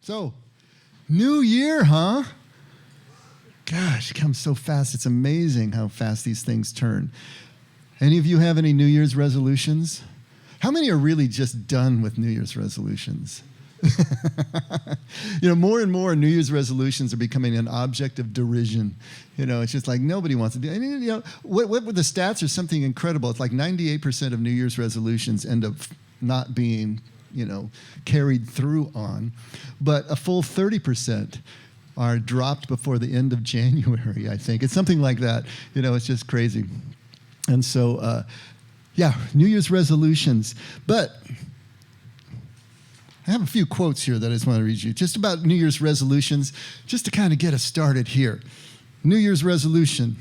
So, new year, huh? Gosh, it comes so fast. It's amazing how fast these things turn. Any of you have any New Year's resolutions? How many are really just done with New Year's resolutions? More and more New Year's resolutions are becoming an object of derision. It's just like nobody wants to do it. What the stats are something incredible. It's like 98% of New Year's resolutions end up not being, carried through on. But a full 30% are dropped before the end of January, I think. It's something like that. It's just crazy. And so, New Year's resolutions. But I have a few quotes here that I just want to read you, just about New Year's resolutions, just to kind of get us started here. New Year's resolution,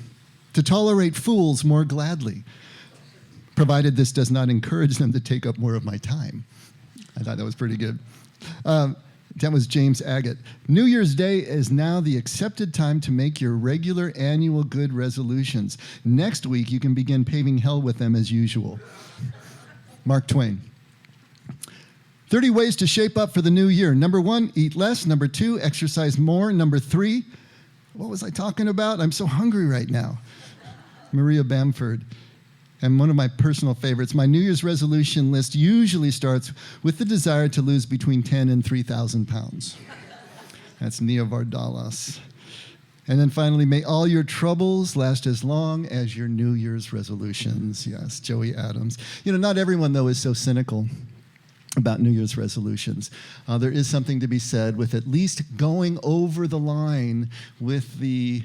to tolerate fools more gladly, provided this does not encourage them to take up more of my time. I thought that was pretty good. That was James Agate. New Year's Day is now the accepted time to make your regular annual good resolutions. Next week, you can begin paving hell with them as usual. Mark Twain. 30 ways to shape up for the new year. Number 1, eat less. Number 2, exercise more. Number 3, what was I talking about? I'm so hungry right now. Maria Bamford. And one of my personal favorites, my New Year's resolution list usually starts with the desire to lose between 10 and 3,000 pounds. That's Nia Vardalos. And then finally, may all your troubles last as long as your New Year's resolutions. Yes, Joey Adams. Not everyone, though, is so cynical about New Year's resolutions. There is something to be said with at least going over the line with the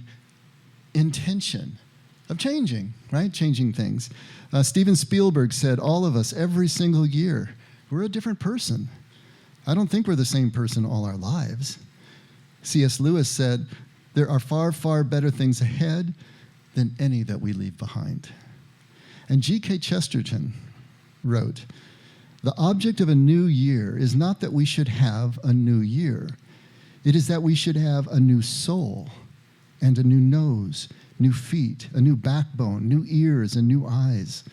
intention of changing, right? Changing things. Steven Spielberg said, all of us, every single year, we're a different person. I don't think we're the same person all our lives. C.S. Lewis said, there are far, far better things ahead than any that we leave behind. And G.K. Chesterton wrote, the object of a new year is not that we should have a new year. It is that we should have a new soul and a new nose, new feet, a new backbone, new ears, and new eyes.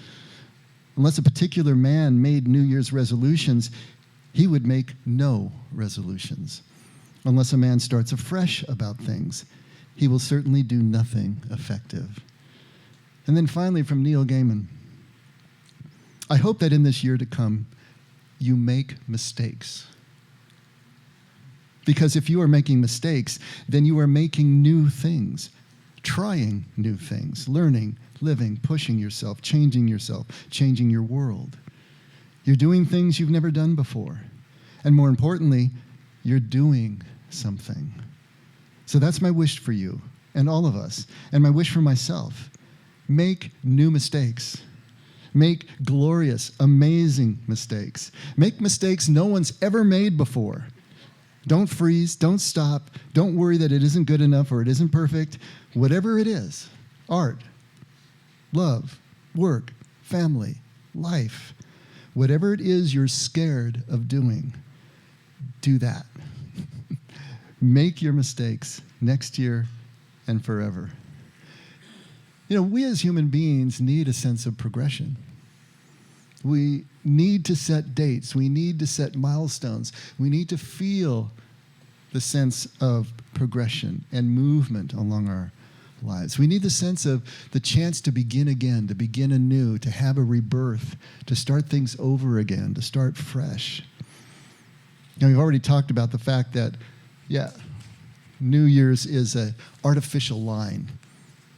Unless a particular man made New Year's resolutions, he would make no resolutions. Unless a man starts afresh about things, he will certainly do nothing effective. And then finally from Neil Gaiman, I hope that in this year to come, you make mistakes. Because if you are making mistakes, then you are making new things, trying new things, learning, living, pushing yourself, changing your world. You're doing things you've never done before. And more importantly, you're doing something. So that's my wish for you and all of us, and my wish for myself. Make new mistakes. Make glorious, amazing mistakes. Make mistakes no one's ever made before. Don't freeze, don't stop, don't worry that it isn't good enough or it isn't perfect. Whatever it is, art, love, work, family, life, whatever it is you're scared of doing, do that. Make your mistakes next year and forever. We as human beings need a sense of progression. We need to set dates. We need to set milestones. We need to feel the sense of progression and movement along our lives. We need the sense of the chance to begin again, to begin anew, to have a rebirth, to start things over again, to start fresh. We've already talked about the fact that, New Year's is an artificial line.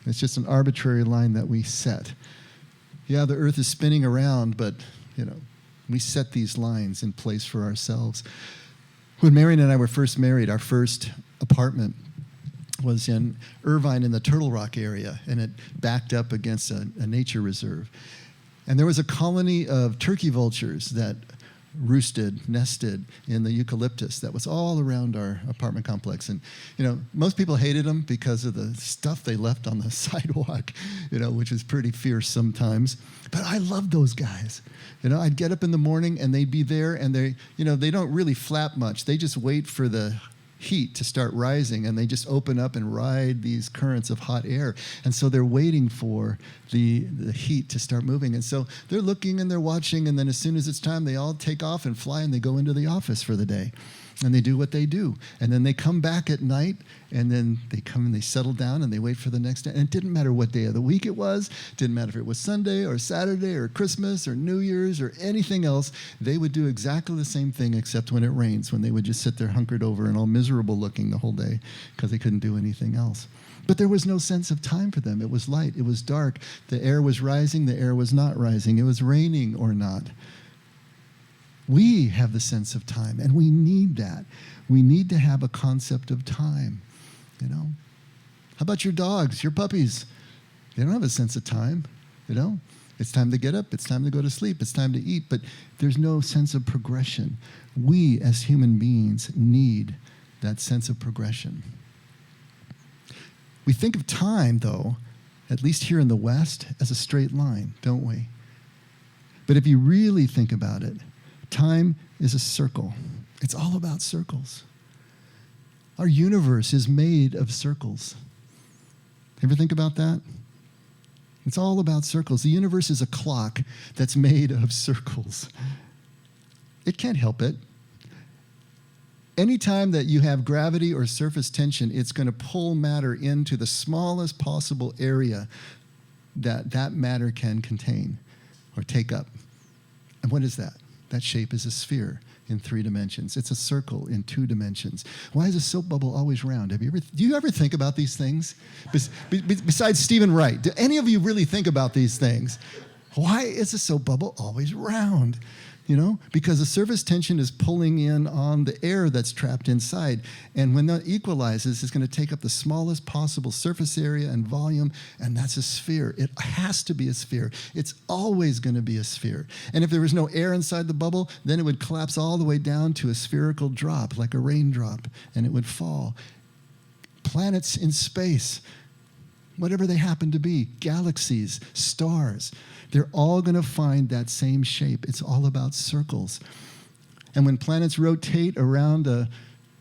It's just an arbitrary line that we set. The earth is spinning around, but, we set these lines in place for ourselves. When Marion and I were first married, our first apartment was in Irvine in the Turtle Rock area, and it backed up against a nature reserve. And there was a colony of turkey vultures that nested in the eucalyptus that was all around our apartment complex. And, most people hated them because of the stuff they left on the sidewalk, which was pretty fierce sometimes. But I loved those guys. I'd get up in the morning and they'd be there, and they don't really flap much. They just wait for the heat to start rising, and they just open up and ride these currents of hot air. And so they're waiting for the heat to start moving. And so they're looking and they're watching, and then as soon as it's time, they all take off and fly, and they go into the office for the day. And they do what they do. And then they come back at night, and then they come and they settle down and they wait for the next day. And it didn't matter what day of the week it was. It didn't matter if it was Sunday or Saturday or Christmas or New Year's or anything else. They would do exactly the same thing except when it rains, when they would just sit there hunkered over and all miserable looking the whole day because they couldn't do anything else. But there was no sense of time for them. It was light. It was dark. The air was rising. The air was not rising. It was raining or not. We have the sense of time, and we need that. We need to have a concept of time, you know. How about your dogs, your puppies? They don't have a sense of time, you know. It's time to get up. It's time to go to sleep. It's time to eat. But there's no sense of progression. We, as human beings, need that sense of progression. We think of time, though, at least here in the West, as a straight line, don't we? But if you really think about it, time is a circle. It's all about circles. Our universe is made of circles. Ever think about that? It's all about circles. The universe is a clock that's made of circles. It can't help it. Anytime that you have gravity or surface tension, it's going to pull matter into the smallest possible area that matter can contain or take up. And what is that? That shape is a sphere in 3 dimensions. It's a circle in 2 dimensions. Why is a soap bubble always round? Do you ever think about these things? Besides Stephen Wright, do any of you really think about these things? Why is a soap bubble always round? You know, because the surface tension is pulling in on the air that's trapped inside. And when that equalizes, it's going to take up the smallest possible surface area and volume, and that's a sphere. It has to be a sphere. It's always going to be a sphere. And if there was no air inside the bubble, then it would collapse all the way down to a spherical drop, like a raindrop, and it would fall. Planets in space, whatever they happen to be, galaxies, stars, they're all going to find that same shape. It's all about circles. And when planets rotate around a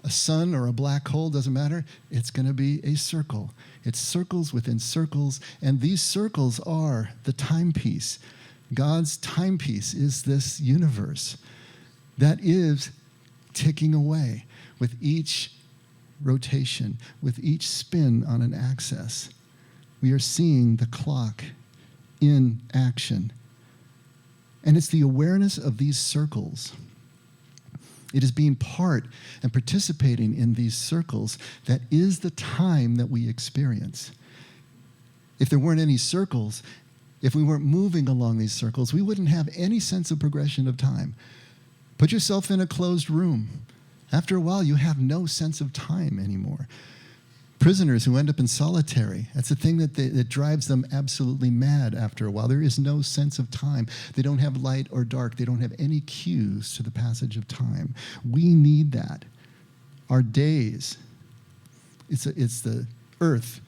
sun or a black hole, doesn't matter, it's going to be a circle. It's circles within circles, and these circles are the timepiece. God's timepiece is this universe that is ticking away with each rotation, with each spin on an axis. We are seeing the clock in action. And it's the awareness of these circles. It is being part and participating in these circles that is the time that we experience. If there weren't any circles, if we weren't moving along these circles, we wouldn't have any sense of progression of time. Put yourself in a closed room. After a while, you have no sense of time anymore. Prisoners who end up in solitary, that's the thing that drives them absolutely mad after a while. There is no sense of time. They don't have light or dark. They don't have any cues to the passage of time. We need that. Our days, it's the earth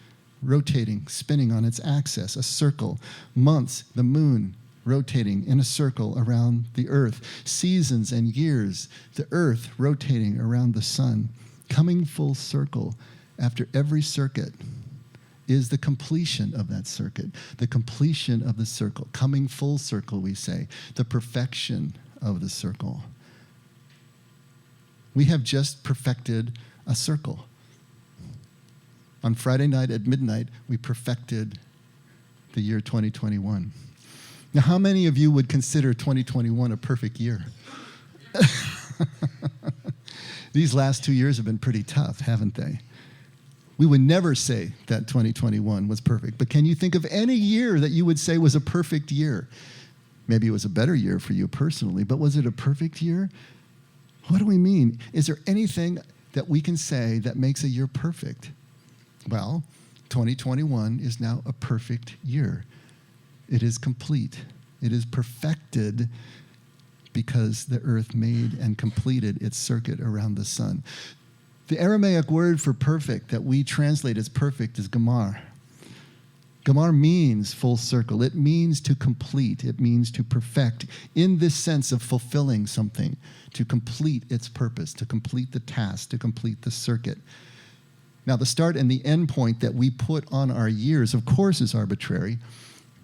rotating, spinning on its axis, a circle. Months, the moon rotating in a circle around the earth. Seasons and years, the earth rotating around the sun, coming full circle. After every circuit is the completion of that circuit, the completion of the circle, coming full circle, we say, the perfection of the circle. We have just perfected a circle. On Friday night at midnight, we perfected the year 2021. Now, how many of you would consider 2021 a perfect year? These last 2 years have been pretty tough, haven't they? We would never say that 2021 was perfect, but can you think of any year that you would say was a perfect year? Maybe it was a better year for you personally, but was it a perfect year? What do we mean? Is there anything that we can say that makes a year perfect? Well, 2021 is now a perfect year. It is complete. It is perfected because the earth made and completed its circuit around the sun. The Aramaic word for perfect that we translate as perfect is gamar. Gamar means full circle. It means to complete. It means to perfect in this sense of fulfilling something, to complete its purpose, to complete the task, to complete the circuit. Now, the start and the end point that we put on our years, of course, is arbitrary.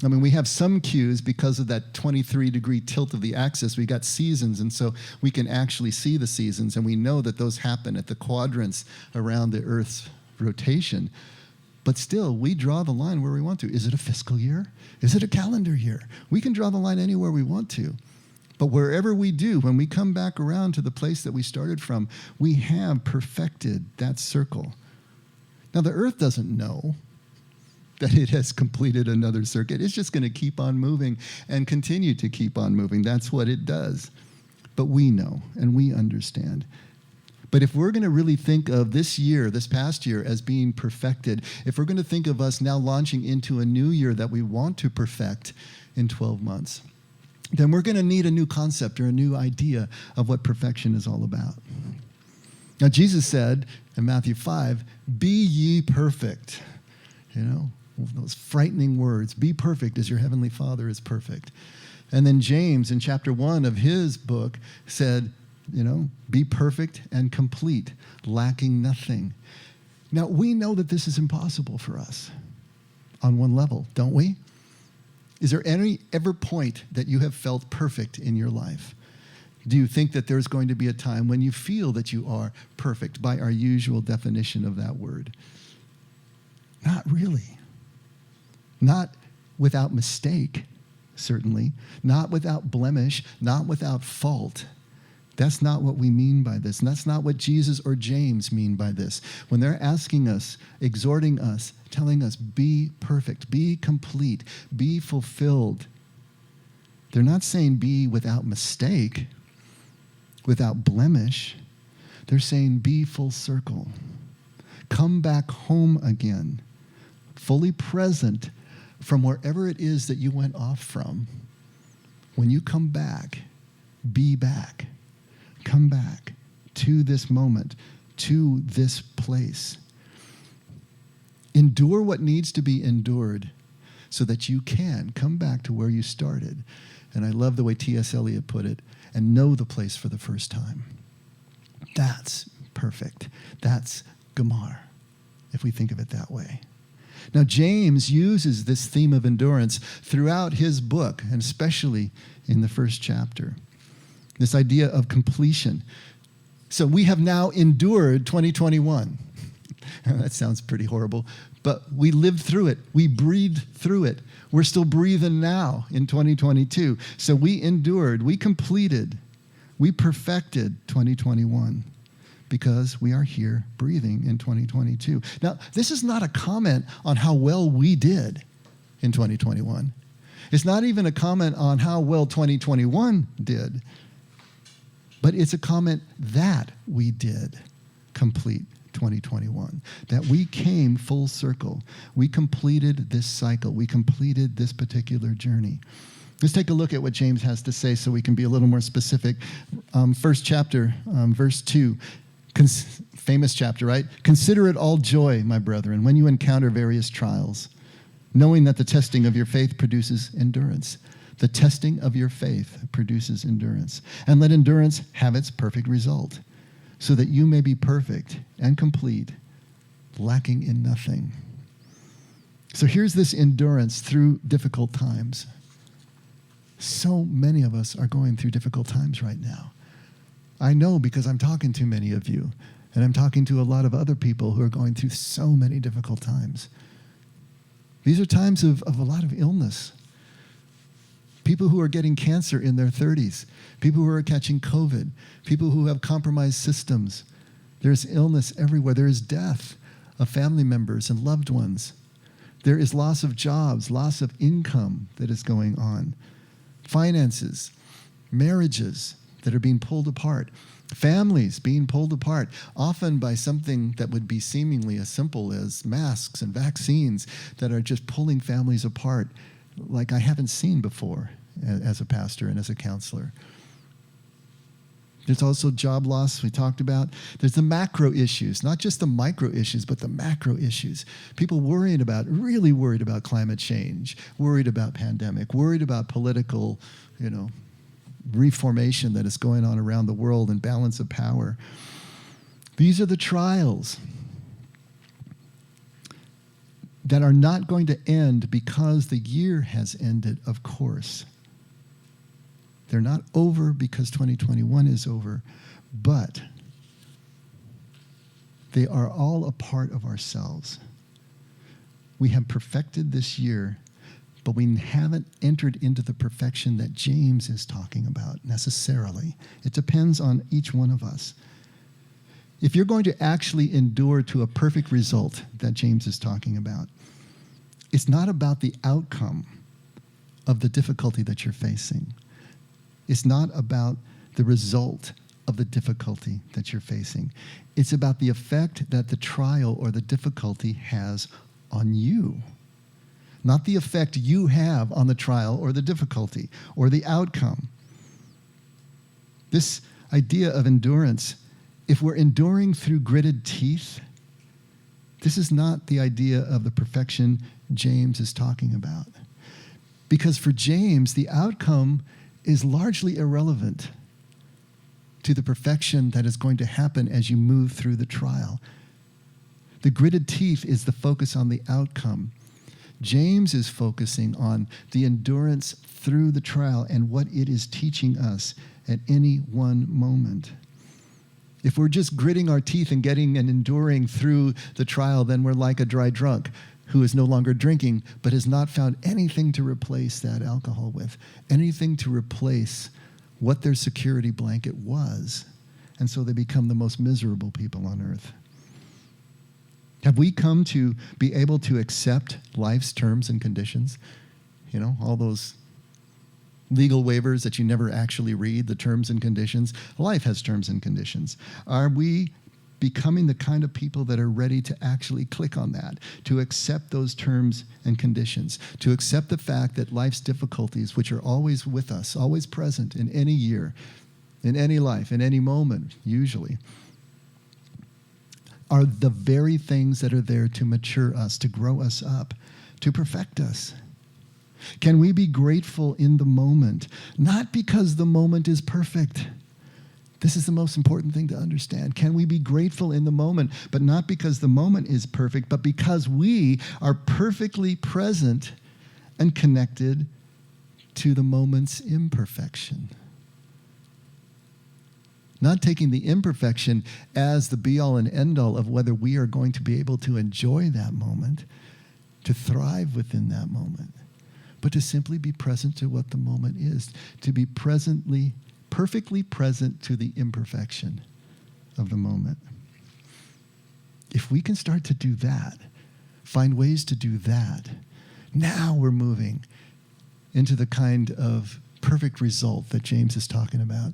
I mean, we have some cues because of that 23-degree tilt of the axis. We got seasons, and so we can actually see the seasons, and we know that those happen at the quadrants around the Earth's rotation. But still, we draw the line where we want to. Is it a fiscal year? Is it a calendar year? We can draw the line anywhere we want to. But wherever we do, when we come back around to the place that we started from, we have perfected that circle. Now, the Earth doesn't know that it has completed another circuit. It's just going to keep on moving and continue to keep on moving. That's what it does. But we know and we understand. But if we're going to really think of this year, this past year, as being perfected, if we're going to think of us now launching into a new year that we want to perfect in 12 months, then we're going to need a new concept or a new idea of what perfection is all about. Now, Jesus said in Matthew 5, "Be ye perfect." You know, those frightening words. Be perfect as your heavenly Father is perfect. And then James in chapter 1 of his book said, you know, be perfect and complete, lacking nothing. Now, we know that this is impossible for us on one level, don't we? Is there any ever point that you have felt perfect in your life? Do you think that there's going to be a time when you feel that you are perfect by our usual definition of that word? Not really. Not without mistake, certainly. Not without blemish, not without fault. That's not what we mean by this. And that's not what Jesus or James mean by this. When they're asking us, exhorting us, telling us, be perfect, be complete, be fulfilled, they're not saying be without mistake, without blemish. They're saying be full circle. Come back home again, fully present from wherever it is that you went off from. When you come back, be back. Come back to this moment, to this place. Endure what needs to be endured so that you can come back to where you started. And I love the way T.S. Eliot put it, and know the place for the first time. That's perfect. That's Gemar, if we think of it that way. Now, James uses this theme of endurance throughout his book, and especially in the first chapter. This idea of completion. So we have now endured 2021. That sounds pretty horrible, but we lived through it. We breathed through it. We're still breathing now in 2022. So we endured, we completed, we perfected 2021 because we are here breathing in 2022. Now, this is not a comment on how well we did in 2021. It's not even a comment on how well 2021 did. But it's a comment that we did complete 2021, that we came full circle. We completed this cycle. We completed this particular journey. Let's take a look at what James has to say so we can be a little more specific. First chapter, verse 2, famous chapter, right? Consider it all joy, my brethren, when you encounter various trials, knowing that the testing of your faith produces endurance. The testing of your faith produces endurance. And let endurance have its perfect result, so that you may be perfect and complete, lacking in nothing. So here's this endurance through difficult times. So many of us are going through difficult times right now. I know because I'm talking to many of you, and I'm talking to a lot of other people who are going through so many difficult times. These are times of a lot of illness. People who are getting cancer in their 30s, people who are catching COVID, people who have compromised systems. There's illness everywhere. There is death of family members and loved ones. There is loss of jobs, loss of income that is going on. Finances, marriages that are being pulled apart, families being pulled apart, often by something that would be seemingly as simple as masks and vaccines that are just pulling families apart like I haven't seen before as a pastor and as a counselor. There's also job loss we talked about. There's the macro issues, not just the micro issues, but the macro issues. People really worried about climate change, worried about pandemic, worried about political, reformation that is going on around the world and balance of power. These are the trials. that are not going to end because the year has ended, of course. They're not over because 2021 is over, but they are all a part of ourselves. We have perfected this year, but we haven't entered into the perfection that James is talking about necessarily. It depends on each one of us. If you're going to actually endure to a perfect result that James is talking about, it's not about the outcome of the difficulty that you're facing. It's not about the result of the difficulty that you're facing. It's about the effect that the trial or the difficulty has on you. Not the effect you have on the trial or the difficulty or the outcome. This idea of endurance, if we're enduring through gritted teeth, this is not the idea of the perfection James is talking about. Because for James, the outcome is largely irrelevant to the perfection that is going to happen as you move through the trial. The gritted teeth is the focus on the outcome. James is focusing on the endurance through the trial and what it is teaching us at any one moment. If we're just gritting our teeth and getting and enduring through the trial, then we're like a dry drunk who is no longer drinking, but has not found anything to replace that alcohol with, anything to replace what their security blanket was. And so they become the most miserable people on earth. Have we come to be able to accept life's terms and conditions? You know, all those legal waivers that you never actually read, the terms and conditions. Life has terms and conditions. Are we becoming the kind of people that are ready to actually click on that, to accept those terms and conditions, to accept the fact that life's difficulties, which are always with us, always present in any year, in any life, in any moment, usually, are the very things that are there to mature us, to grow us up, to perfect us? Can we be grateful in the moment, not because the moment is perfect? This is the most important thing to understand. Can we be grateful in the moment, but not because the moment is perfect, but because we are perfectly present and connected to the moment's imperfection? Not taking the imperfection as the be-all and end-all of whether we are going to be able to enjoy that moment, to thrive within that moment, but to simply be present to what the moment is, to be perfectly present to the imperfection of the moment. If we can start to do that, find ways to do that, now we're moving into the kind of perfect result that James is talking about.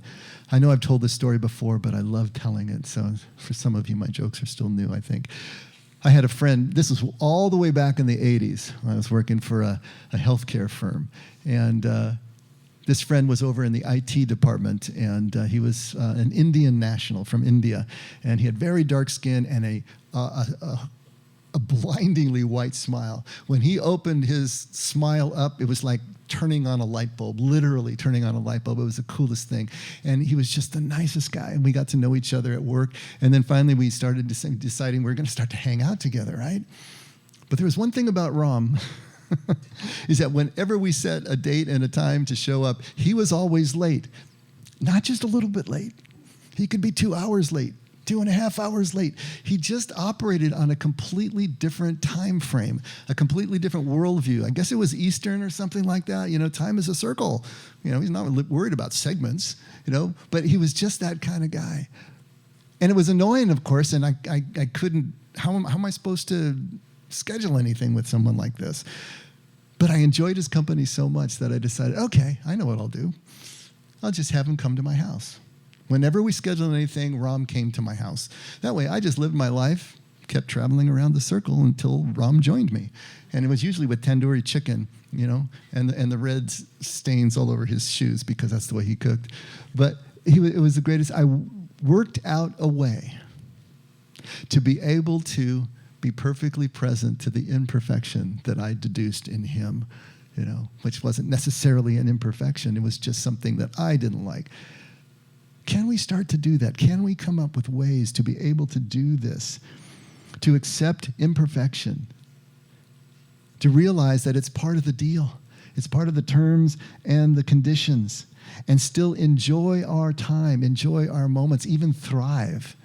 I know I've told this story before, but I love telling it. So for some of you, my jokes are still new, I think. I had a friend, this was all the way back in the 80s. I was working for a healthcare firm. And this friend was over in the IT department, and he was an Indian national from India. And he had very dark skin and a blindingly white smile. When he opened his smile up, it was like turning on a light bulb, literally turning on a light bulb. It was the coolest thing. And he was just the nicest guy. And we got to know each other at work. And then finally we started deciding we're going to start to hang out together, right? But there was one thing about Ram, is that whenever we set a date and a time to show up, he was always late. Not just a little bit late. He could be 2 hours late. 2.5 hours late. He just operated on a completely different time frame, a completely different worldview. I guess it was Eastern or something like that. You know, time is a circle. You know, he's not worried about segments, you know, but he was just that kind of guy. And it was annoying, of course, and I couldn't, how am I supposed to schedule anything with someone like this? But I enjoyed his company so much that I decided, okay, I know what I'll do. I'll just have him come to my house. Whenever we scheduled anything, Ram came to my house. That way, I just lived my life, kept traveling around the circle until Ram joined me. And it was usually with tandoori chicken, you know, and the red stains all over his shoes because that's the way he cooked. But it was the greatest. I worked out a way to be able to be perfectly present to the imperfection that I deduced in him, you know, which wasn't necessarily an imperfection. It was just something that I didn't like. Can we start to do that? Can we come up with ways to be able to do this, to accept imperfection, to realize that it's part of the deal. It's part of the terms and the conditions, and still enjoy our time, enjoy our moments, even thrive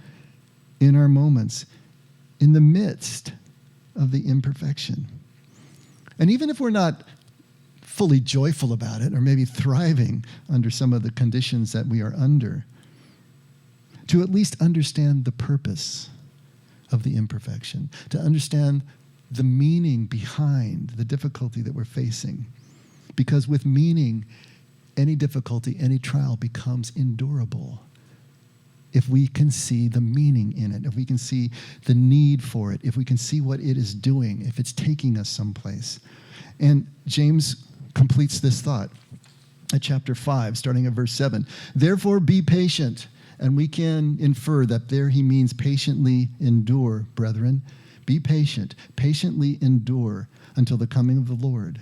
in our moments in the midst of the imperfection. And even if we're not fully joyful about it, or maybe thriving under some of the conditions that we are under, to at least understand the purpose of the imperfection, to understand the meaning behind the difficulty that we're facing. Because with meaning, any difficulty, any trial becomes endurable. If we can see the meaning in it, if we can see the need for it, if we can see what it is doing, if it's taking us someplace. And James completes this thought at chapter 5, starting at verse 7. Therefore be patient. And we can infer that there he means patiently endure, brethren. Be patient, patiently endure until the coming of the Lord.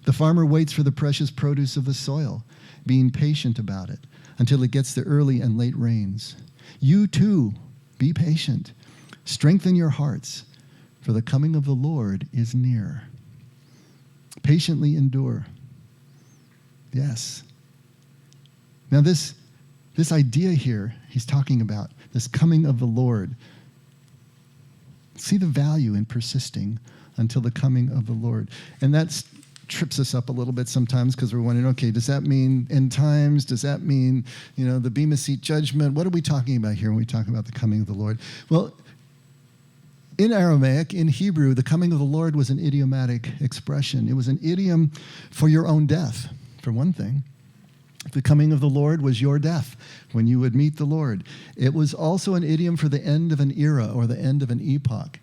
The farmer waits for the precious produce of the soil, being patient about it until it gets the early and late rains. You too, be patient. Strengthen your hearts, for the coming of the Lord is near. Patiently endure. Yes. Now this idea here, he's talking about this coming of the Lord. See the value in persisting until the coming of the Lord. And that trips us up a little bit sometimes because we're wondering, okay, does that mean end times? Does that mean, the Bema Seat judgment? What are we talking about here when we talk about the coming of the Lord? Well, in Aramaic, in Hebrew, the coming of the Lord was an idiomatic expression. It was an idiom for your own death, for one thing. The coming of the Lord was your death when you would meet the Lord. It was also an idiom for the end of an era or the end of an epoch.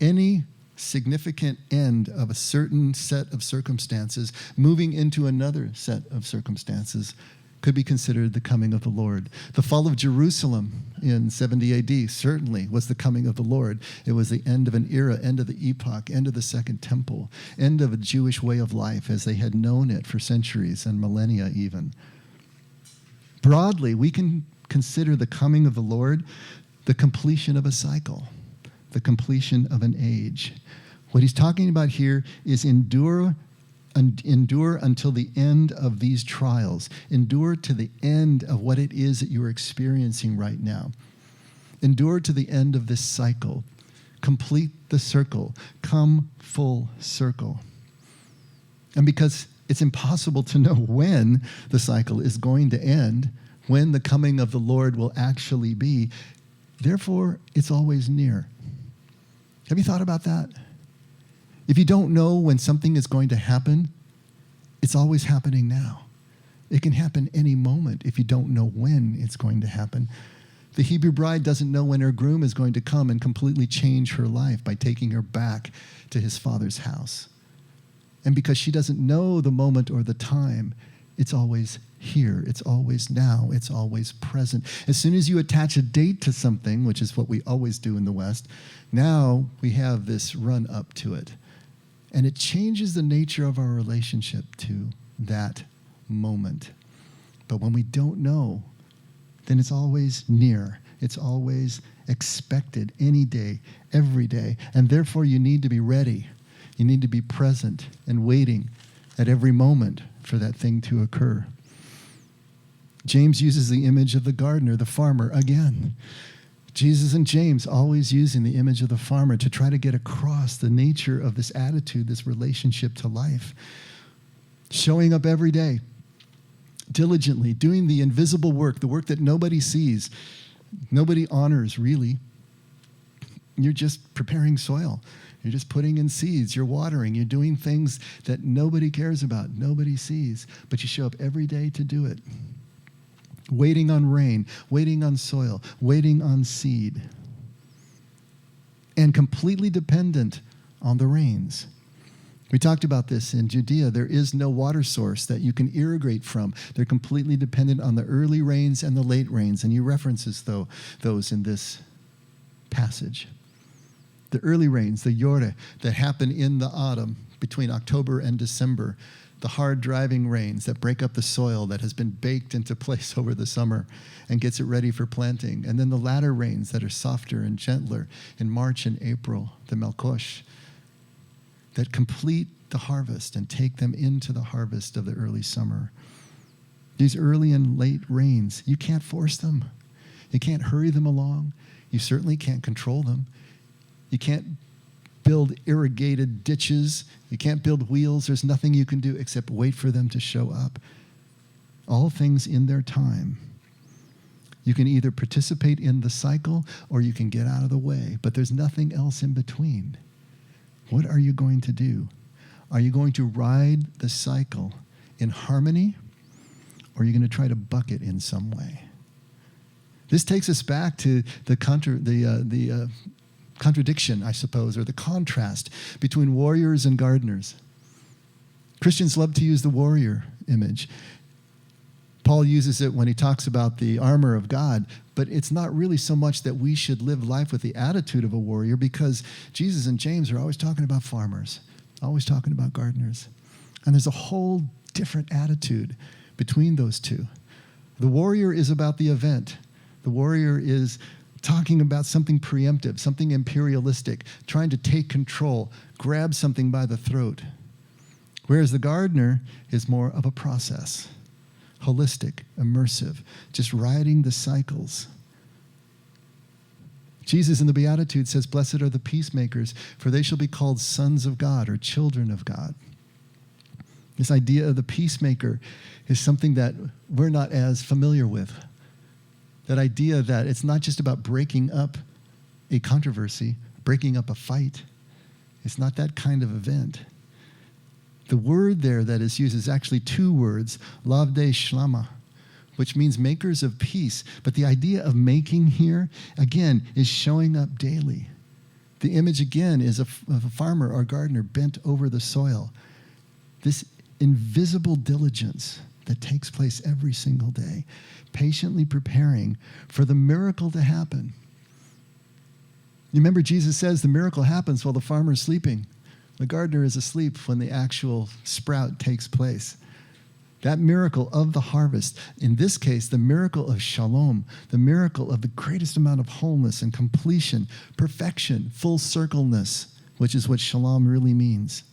Any significant end of a certain set of circumstances moving into another set of circumstances could be considered the coming of the Lord. The fall of Jerusalem in 70 AD certainly was the coming of the Lord. It was the end of an era, end of the epoch, end of the Second Temple, end of a Jewish way of life as they had known it for centuries and millennia even. Broadly, we can consider the coming of the Lord the completion of a cycle, the completion of an age. What he's talking about here is endure until the end of these trials. Endure to the end of what it is that you're experiencing right now. Endure to the end of this cycle. Complete the circle. Come full circle. And because it's impossible to know when the cycle is going to end, when the coming of the Lord will actually be, therefore, it's always near. Have you thought about that? If you don't know when something is going to happen, it's always happening now. It can happen any moment if you don't know when it's going to happen. The Hebrew bride doesn't know when her groom is going to come and completely change her life by taking her back to his father's house. And because she doesn't know the moment or the time, it's always here. It's always now. It's always present. As soon as you attach a date to something, which is what we always do in the West, now we have this run up to it. And it changes the nature of our relationship to that moment. But when we don't know, then it's always near. It's always expected any day, every day. And therefore, you need to be ready. You need to be present and waiting at every moment for that thing to occur. James uses the image of the gardener, the farmer, again. Jesus and James always using the image of the farmer to try to get across the nature of this attitude, this relationship to life. Showing up every day, diligently, doing the invisible work, the work that nobody sees, nobody honors, really. You're just preparing soil. You're just putting in seeds. You're watering. You're doing things that nobody cares about, nobody sees, but you show up every day to do it. Waiting on rain, waiting on soil, waiting on seed, and completely dependent on the rains. We talked about this in Judea. There is no water source that you can irrigate from. They're completely dependent on the early rains and the late rains, and he references those in this passage. The early rains, the yore, that happen in the autumn between October and December, the hard driving rains that break up the soil that has been baked into place over the summer and gets it ready for planting. And then the latter rains that are softer and gentler in March and April, the Melkosh. that complete the harvest and take them into the harvest of the early summer. These early and late rains, you can't force them. You can't hurry them along. You certainly can't control them. You can't build irrigated ditches. You can't build wheels. There's nothing you can do except wait for them to show up. All things in their time. You can either participate in the cycle or you can get out of the way, but there's nothing else in between. What are you going to do? Are you going to ride the cycle in harmony, or are you going to try to buck it in some way? This takes us back to the contradiction, I suppose, or the contrast between warriors and gardeners. Christians love to use the warrior image. Paul uses it when he talks about the armor of God, but it's not really so much that we should live life with the attitude of a warrior, because Jesus and James are always talking about farmers, always talking about gardeners. And there's a whole different attitude between those two. The warrior is about the event. The warrior is talking about something preemptive, something imperialistic, trying to take control, grab something by the throat. Whereas the gardener is more of a process. Holistic, immersive, just riding the cycles. Jesus in the Beatitudes says, "Blessed are the peacemakers, for they shall be called sons of God," or children of God. This idea of the peacemaker is something that we're not as familiar with. That idea that it's not just about breaking up a controversy, breaking up a fight. It's not that kind of event. The word there that is used is actually two words, lavdei shlama, which means makers of peace. But the idea of making here, again, is showing up daily. The image, again, is of a farmer or gardener bent over the soil. This invisible diligence that takes place every single day, patiently preparing for the miracle to happen. You remember Jesus says the miracle happens while the farmer is sleeping. The gardener is asleep when the actual sprout takes place. That miracle of the harvest, in this case, the miracle of shalom, the miracle of the greatest amount of wholeness and completion, perfection, full circleness, which is what shalom really means,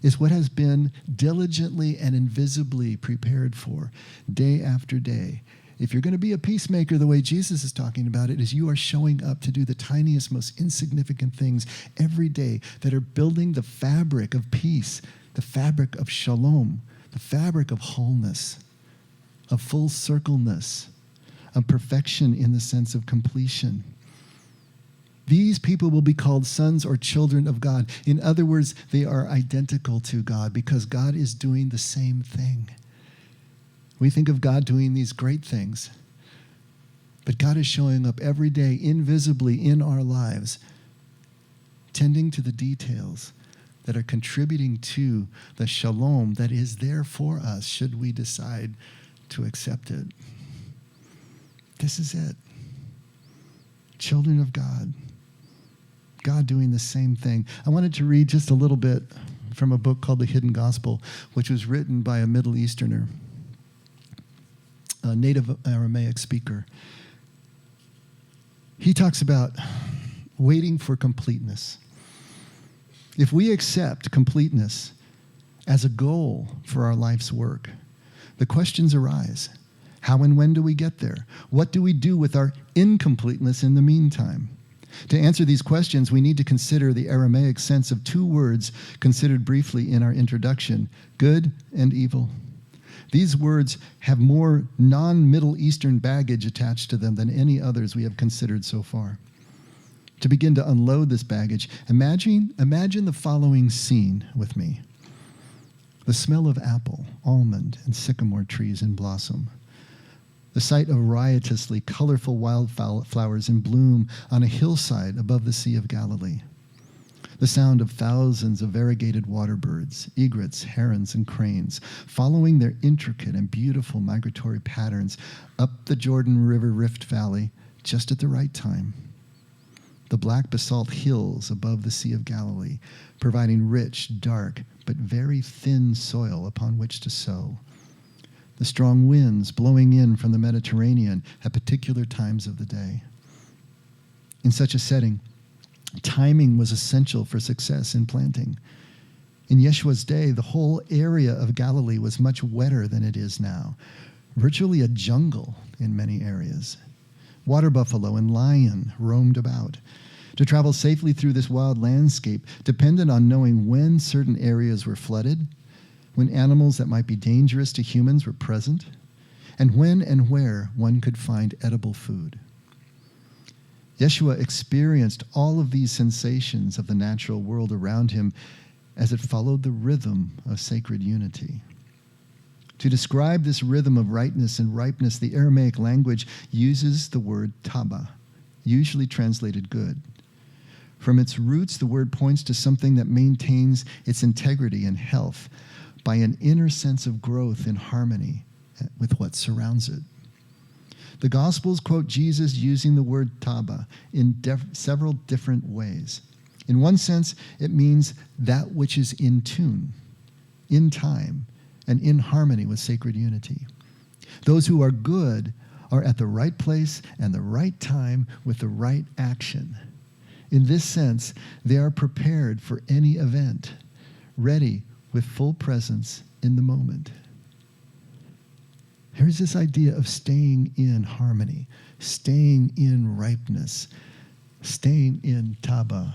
is what has been diligently and invisibly prepared for day after day. If you're going to be a peacemaker the way Jesus is talking about it, is you are showing up to do the tiniest, most insignificant things every day that are building the fabric of peace, the fabric of shalom, the fabric of wholeness, of full circleness, of perfection in the sense of completion. These people will be called sons or children of God. In other words, they are identical to God because God is doing the same thing. We think of God doing these great things, but God is showing up every day invisibly in our lives, tending to the details that are contributing to the shalom that is there for us should we decide to accept it. This is it. Children of God. God doing the same thing. I wanted to read just a little bit from a book called The Hidden Gospel, which was written by a Middle Easterner, a native Aramaic speaker. He talks about waiting for completeness. If we accept completeness as a goal for our life's work, the questions arise. How and when do we get there? What do we do with our incompleteness in the meantime? To answer these questions, we need to consider the Aramaic sense of two words considered briefly in our introduction, good and evil. These words have more non-Middle Eastern baggage attached to them than any others we have considered so far. To begin to unload this baggage, imagine the following scene with me. The smell of apple, almond, and sycamore trees in blossom. The sight of riotously colorful wildflowers in bloom on a hillside above the Sea of Galilee. The sound of thousands of variegated water birds, egrets, herons, and cranes, following their intricate and beautiful migratory patterns up the Jordan River Rift Valley just at the right time. The black basalt hills above the Sea of Galilee, providing rich, dark, but very thin soil upon which to sow. The strong winds blowing in from the Mediterranean at particular times of the day. In such a setting, Timing was essential for success in planting. In Yeshua's day, the whole area of Galilee was much wetter than it is now, virtually a jungle in many areas. Water buffalo and lion roamed about. To travel safely through this wild landscape depended on knowing when certain areas were flooded, when animals that might be dangerous to humans were present, and when and where one could find edible food. Yeshua experienced all of these sensations of the natural world around him as it followed the rhythm of sacred unity. To describe this rhythm of rightness and ripeness, the Aramaic language uses the word taba, usually translated good. From its roots, the word points to something that maintains its integrity and health by an inner sense of growth in harmony with what surrounds it. The Gospels quote Jesus using the word taba in several different ways. In one sense, it means that which is in tune, in time, and in harmony with sacred unity. Those who are good are at the right place and the right time with the right action. In this sense, they are prepared for any event, ready with full presence in the moment. Here's this idea of staying in harmony, staying in ripeness, staying in taba.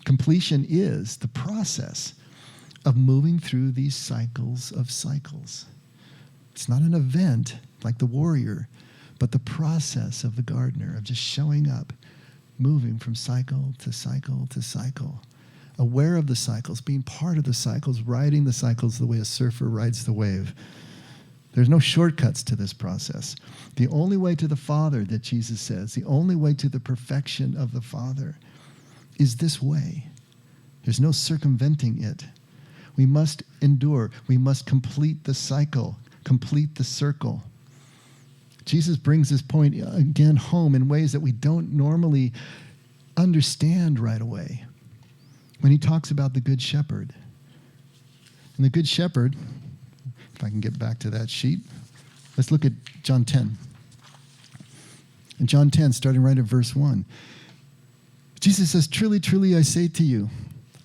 Completion is the process of moving through these cycles of cycles. It's not an event like the warrior, but the process of the gardener, of just showing up, moving from cycle to cycle to cycle, aware of the cycles, being part of the cycles, riding the cycles the way a surfer rides the wave. There's no shortcuts to this process. The only way to the Father, that Jesus says, the only way to the perfection of the Father is this way. There's no circumventing it. We must endure. We must complete the cycle, complete the circle. Jesus brings this point again home in ways that we don't normally understand right away when he talks about the Good Shepherd. And the Good Shepherd, if I can get back to that sheet, let's look at John 10. In John 10, starting right at verse 1, Jesus says, "Truly, truly, I say to you,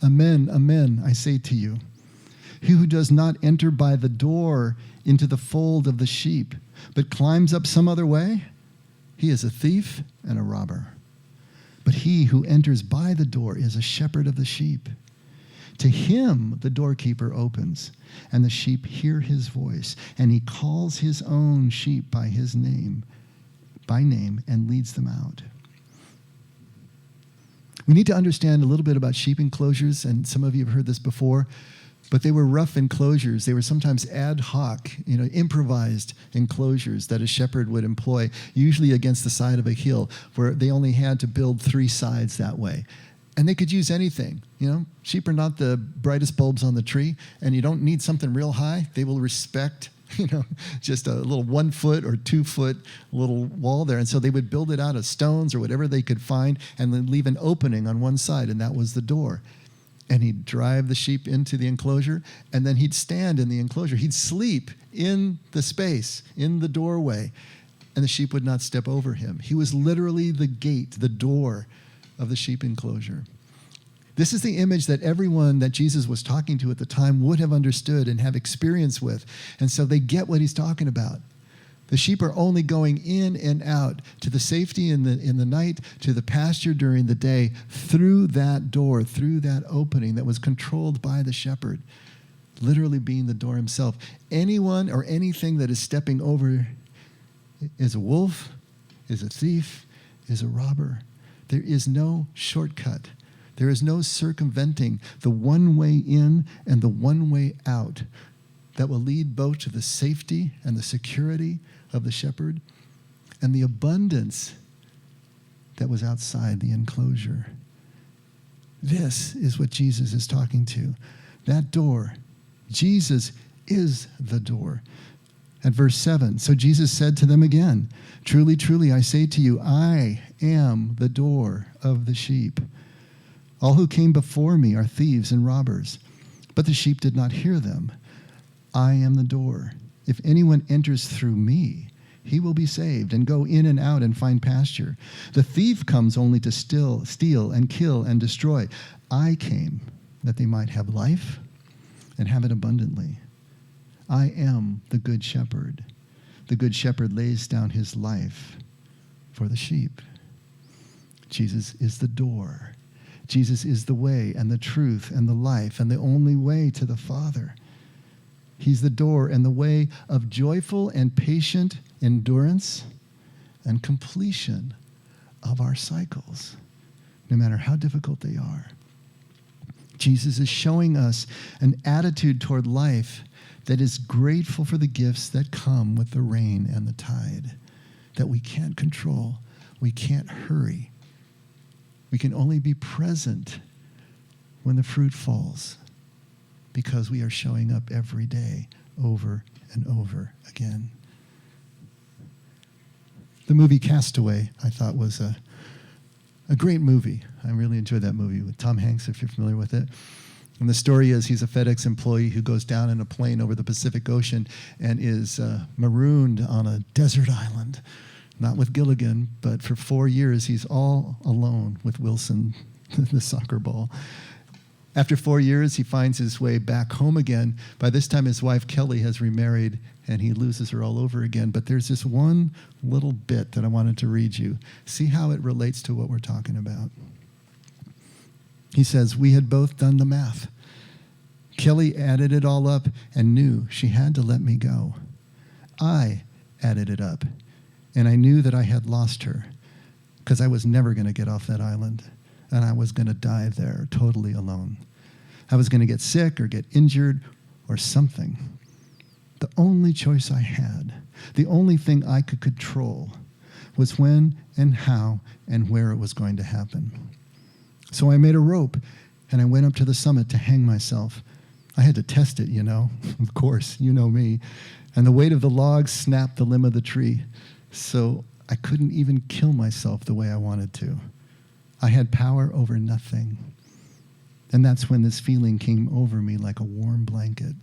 amen, amen, I say to you, he who does not enter by the door into the fold of the sheep, but climbs up some other way, he is a thief and a robber. But he who enters by the door is a shepherd of the sheep. To him the doorkeeper opens, and the sheep hear his voice, and he calls his own sheep by name, and leads them out." We need to understand a little bit about sheep enclosures, and some of you have heard this before, but they were rough enclosures. They were sometimes ad hoc, improvised enclosures that a shepherd would employ, usually against the side of a hill, where they only had to build 3 sides that way. And they could use anything. Sheep are not the brightest bulbs on the tree, and you don't need something real high. They will respect just a little 1 foot or 2 foot little wall there. And so they would build it out of stones or whatever they could find and then leave an opening on one side, and that was the door. And he'd drive the sheep into the enclosure, and then he'd stand in the enclosure. He'd sleep in the space, in the doorway, and the sheep would not step over him. He was literally the gate, the door of the sheep enclosure. This is the image that everyone that Jesus was talking to at the time would have understood and have experience with. And so they get what he's talking about. The sheep are only going in and out to the safety in the night, to the pasture during the day, through that door, through that opening that was controlled by the shepherd, literally being the door himself. Anyone or anything that is stepping over is a wolf, is a thief, is a robber. There is no shortcut. There is no circumventing the one way in and the one way out that will lead both to the safety and the security of the shepherd and the abundance that was outside the enclosure. This is what Jesus is talking to. That door. Jesus is the door. At verse 7, so Jesus said to them again, "Truly, truly, I say to you, I am the door of the sheep. All who came before me are thieves and robbers, but the sheep did not hear them. I am the door. If anyone enters through me, he will be saved and go in and out and find pasture. The thief comes only to steal and kill and destroy. I came that they might have life and have it abundantly. I am the good shepherd. The good shepherd lays down his life for the sheep. Jesus is the door. Jesus is the way and the truth and the life and the only way to the Father. He's the door and the way of joyful and patient endurance and completion of our cycles, no matter how difficult they are. Jesus is showing us an attitude toward life that is grateful for the gifts that come with the rain and the tide, that we can't control, we can't hurry. We can only be present when the fruit falls, because we are showing up every day over and over again. The movie Castaway, I thought, was a great movie. I really enjoyed that movie with Tom Hanks, if you're familiar with it. And the story is he's a FedEx employee who goes down in a plane over the Pacific Ocean and is marooned on a desert island. Not with Gilligan, but for 4 years, he's all alone with Wilson, the soccer ball. After 4 years, he finds his way back home again. By this time, his wife, Kelly, has remarried, and he loses her all over again. But there's this one little bit that I wanted to read you. See how it relates to what we're talking about. He says, we had both done the math. Kelly added it all up and knew she had to let me go. I added it up, and I knew that I had lost her because I was never going to get off that island, and I was going to die there totally alone. I was going to get sick or get injured or something. The only choice I had, the only thing I could control, was when and how and where it was going to happen. So I made a rope, and I went up to the summit to hang myself. I had to test it, Of course, you know me. And the weight of the log snapped the limb of the tree, so I couldn't even kill myself the way I wanted to. I had power over nothing. And that's when this feeling came over me like a warm blanket.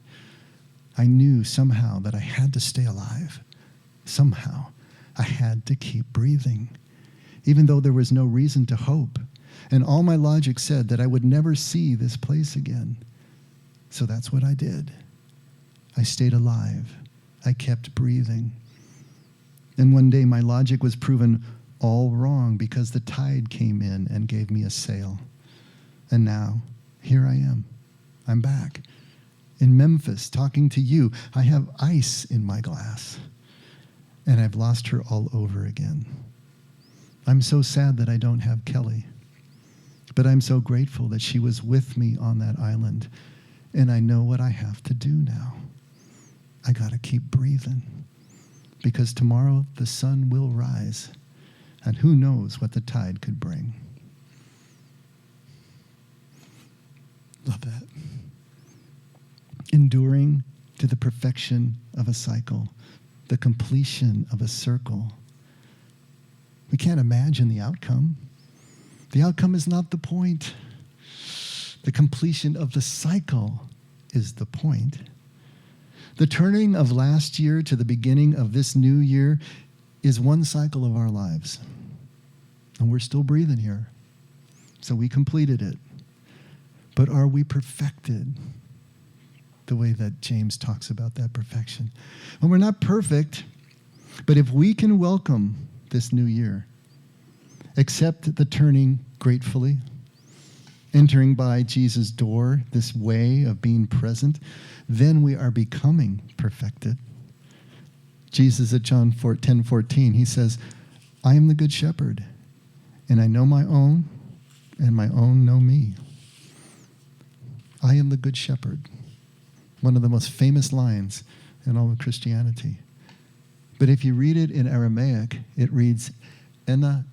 I knew somehow that I had to stay alive. Somehow, I had to keep breathing, even though there was no reason to hope. And all my logic said that I would never see this place again. So that's what I did. I stayed alive. I kept breathing. And one day my logic was proven all wrong because the tide came in and gave me a sail. And now, here I am. I'm back. In Memphis, talking to you. I have ice in my glass. And I've lost her all over again. I'm so sad that I don't have Kelly. But I'm so grateful that she was with me on that island. And I know what I have to do now. I got to keep breathing. Because tomorrow the sun will rise. And who knows what the tide could bring. Love that. Enduring to the perfection of a cycle. The completion of a circle. We can't imagine the outcome. The outcome is not the point. The completion of the cycle is the point. The turning of last year to the beginning of this new year is one cycle of our lives. And we're still breathing here. So we completed it. But are we perfected? The way that James talks about that perfection. And we're not perfect, but if we can welcome this new year, accept the turning gratefully, entering by Jesus' door, this way of being present, then we are becoming perfected. Jesus at John 10:14, he says, I am the good shepherd, and I know my own, and my own know me. I am the good shepherd. One of the most famous lines in all of Christianity. But if you read it in Aramaic, it reads, Ena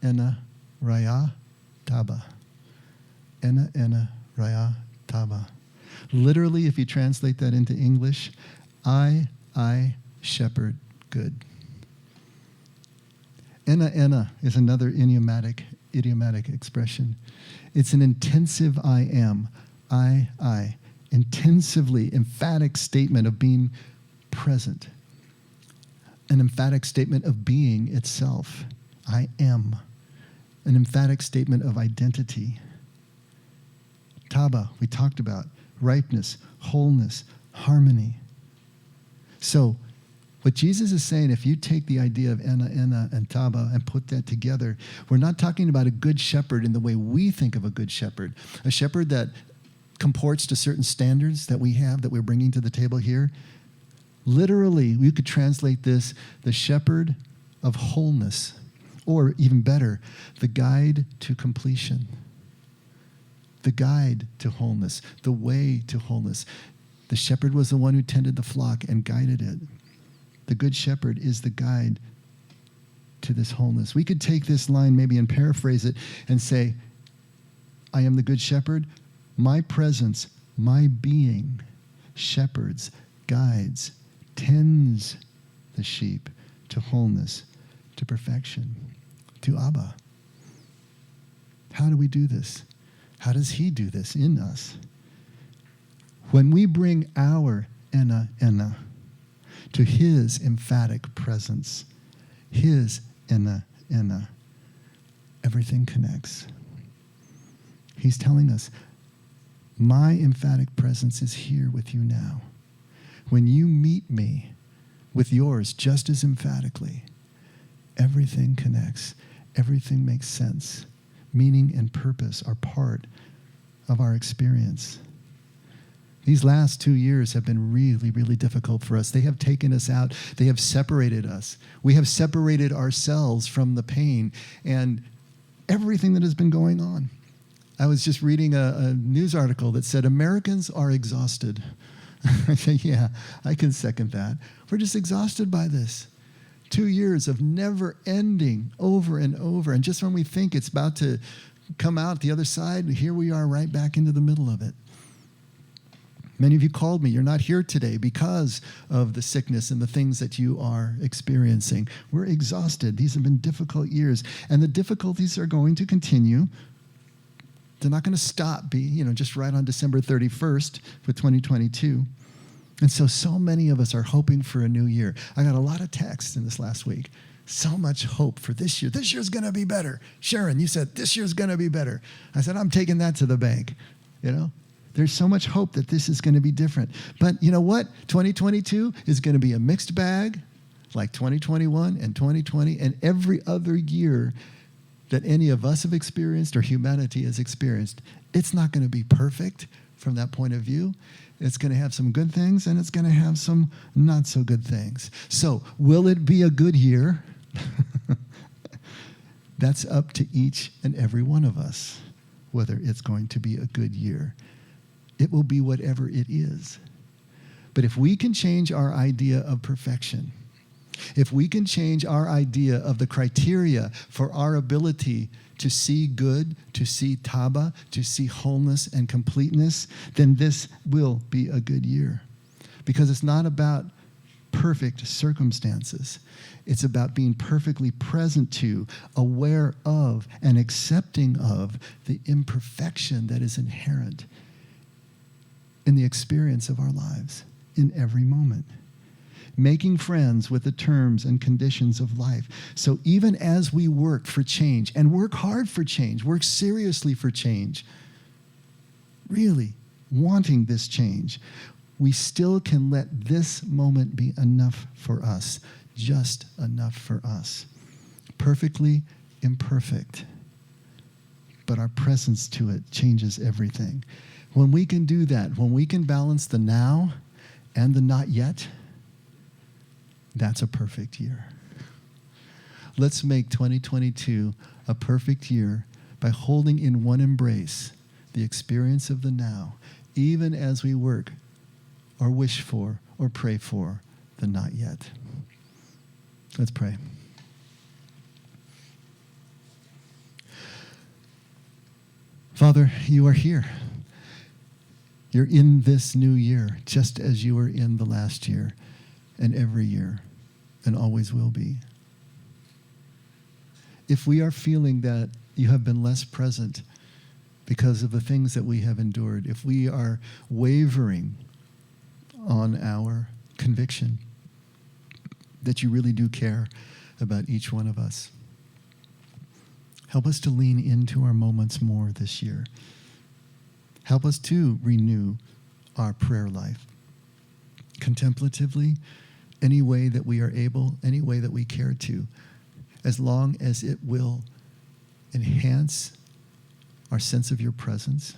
raya taba. Ena raya taba. Literally, if you translate that into English, I shepherd good. Ena is another idiomatic expression. It's an intensive I am. I. Intensively emphatic statement of being present. an emphatic statement of being itself. I am. An emphatic statement of identity. Taba, we talked about. Ripeness, wholeness, harmony. So, what Jesus is saying, if you take the idea of Ena, and Taba and put that together, we're not talking about a good shepherd in the way we think of a good shepherd. A shepherd that comports to certain standards that we have, that we're bringing to the table here. Literally, we could translate this, the shepherd of wholeness, or even better, the guide to completion. The guide to wholeness, the way to wholeness. The shepherd was the one who tended the flock and guided it. The good shepherd is the guide to this wholeness. We could take this line maybe and paraphrase it and say, I am the good shepherd. My presence, my being, shepherds, guides, tends the sheep to wholeness, to perfection, to Abba. How do we do this? How does he do this in us? When we bring our Ena to his emphatic presence, his Ena, everything connects. He's telling us, my emphatic presence is here with you now. When you meet me with yours just as emphatically, everything connects. Everything makes sense. Meaning and purpose are part of our experience. These last 2 years have been really, really difficult for us. They have taken us out. They have separated us. We have separated ourselves from the pain and everything that has been going on. I was just reading a news article that said Americans are exhausted. I said, yeah, I can second that. We're just exhausted by this. 2 years of never ending over and over. And just when we think it's about to come out the other side, here we are right back into the middle of it. Many of you called me. You're not here today because of the sickness and the things that you are experiencing. We're exhausted. These have been difficult years. And the difficulties are going to continue. They're not going to stop just right on December 31st for 2022. And so many of us are hoping for a new year. I got a lot of texts in this last week. So much hope for this year. This year's going to be better. Sharon, you said this year's going to be better. I said, I'm taking that to the bank. There's so much hope that this is going to be different. But you know what? 2022 is going to be a mixed bag like 2021 and 2020 and every other year that any of us have experienced or humanity has experienced. It's not going to be perfect from that point of view. It's going to have some good things and it's going to have some not so good things. So will it be a good year? That's up to each and every one of us, whether it's going to be a good year. It will be whatever it is. But if we can change our idea of perfection, if we can change our idea of the criteria for our ability to see good, to see taba, to see wholeness and completeness, then this will be a good year. Because it's not about perfect circumstances. It's about being perfectly present to, aware of, and accepting of the imperfection that is inherent in the experience of our lives in every moment. Making friends with the terms and conditions of life. So even as we work for change, and work hard for change, work seriously for change, really wanting this change, we still can let this moment be enough for us, just enough for us. Perfectly imperfect, but our presence to it changes everything. When we can do that, when we can balance the now and the not yet, that's a perfect year. Let's make 2022 a perfect year by holding in one embrace the experience of the now, even as we work or wish for or pray for the not yet. Let's pray. Father, you are here. You're in this new year, just as you were in the last year and every year and always will be. If we are feeling that you have been less present because of the things that we have endured, if we are wavering on our conviction, that you really do care about each one of us. Help us to lean into our moments more this year. Help us to renew our prayer life. Contemplatively, any way that we are able, any way that we care to, as long as it will enhance our sense of your presence,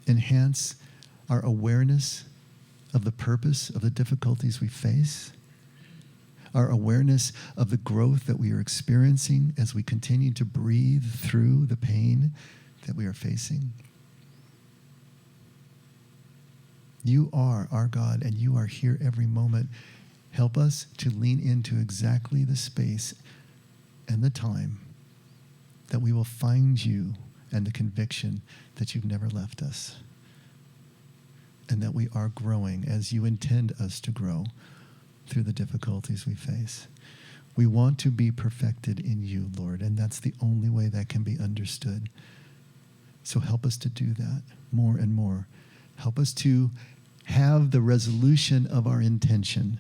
enhance our awareness of the purpose of the difficulties we face, our awareness of the growth that we are experiencing as we continue to breathe through the pain that we are facing. You are our God, and you are here every moment. Help us to lean into exactly the space and the time that we will find you, and the conviction that you've never left us, and that we are growing as you intend us to grow through the difficulties we face. We want to be perfected in you, Lord, and that's the only way that can be understood. So help us to do that more and more. Help us to have the resolution of our intention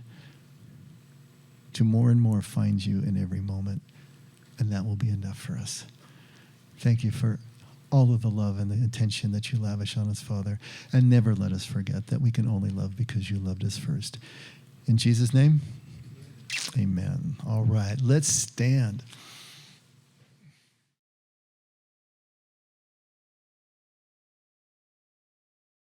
to more and more find you in every moment, and that will be enough for us. Thank you for all of the love and the attention that you lavish on us, Father, and never let us forget that we can only love because you loved us first. In Jesus' name, amen. All right, let's stand.